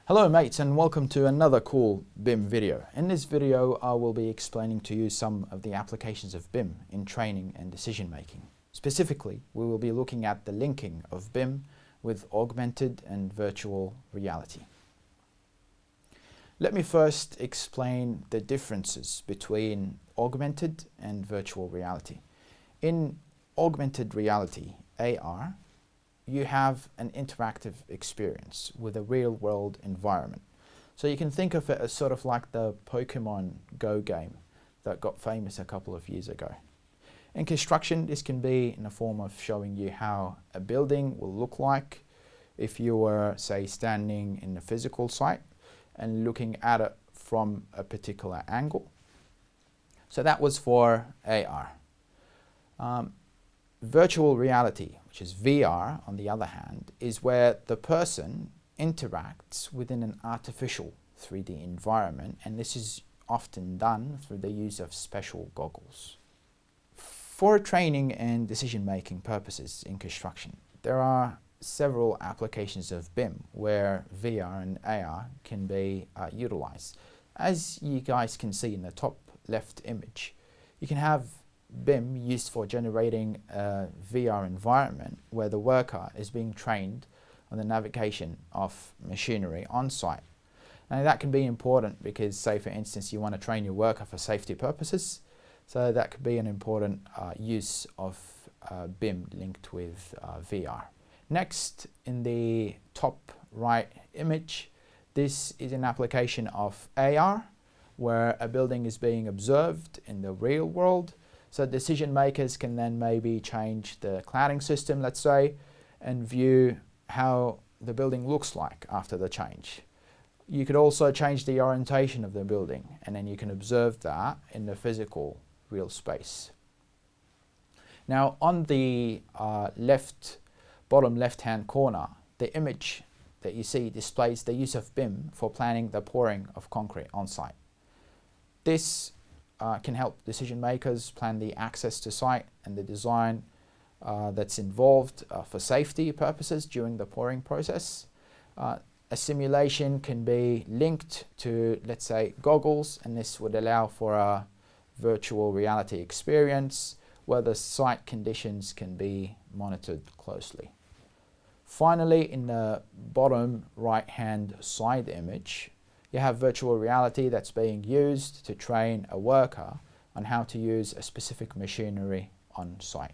Hello mates, and welcome to another cool BIM video. In this video I will be explaining to you some of the applications of BIM in training and decision making. Specifically, we will be looking at the linking of BIM with augmented and virtual reality. Let me first explain the differences between augmented and virtual reality. In augmented reality, AR, you have an interactive experience with a real-world environment. So you can think of it as sort of like the Pokemon Go game that got famous a couple of years ago. In construction, this can be in the form of showing you how a building will look like if you were, say, standing in the physical site and looking at it from a particular angle. So that was for AR. Virtual reality, which is VR on the other hand, is where the person interacts within an artificial 3D environment, and this is often done through the use of special goggles. For training and decision-making purposes in construction, there are several applications of BIM where VR and AR can be utilized. As you guys can see in the top left image, you can have BIM used for generating a VR environment where the worker is being trained on the navigation of machinery on site. And that can be important because, say for instance, you want to train your worker for safety purposes, so that could be an important use of BIM linked with VR. Next, in the top right image, this is an application of AR where a building is being observed in the real world. So decision makers can then maybe change the cladding system, let's say, and view how the building looks like after the change. You could also change the orientation of the building, and then you can observe that in the physical real space. Now on the bottom left-hand corner, the image that you see displays the use of BIM for planning the pouring of concrete on site. This can help decision makers plan the access to site and the design that's involved for safety purposes during the pouring process. A simulation can be linked to, let's say, goggles, and this would allow for a virtual reality experience where the site conditions can be monitored closely. Finally, in the bottom right-hand side image, you have virtual reality that's being used to train a worker on how to use a specific machinery on site.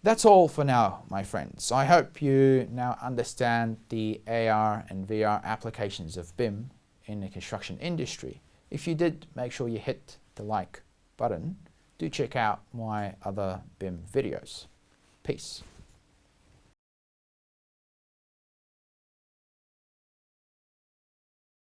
That's all for now, my friends. I hope you now understand the AR and VR applications of BIM in the construction industry. If you did, make sure you hit the like button. Do check out my other BIM videos. Peace.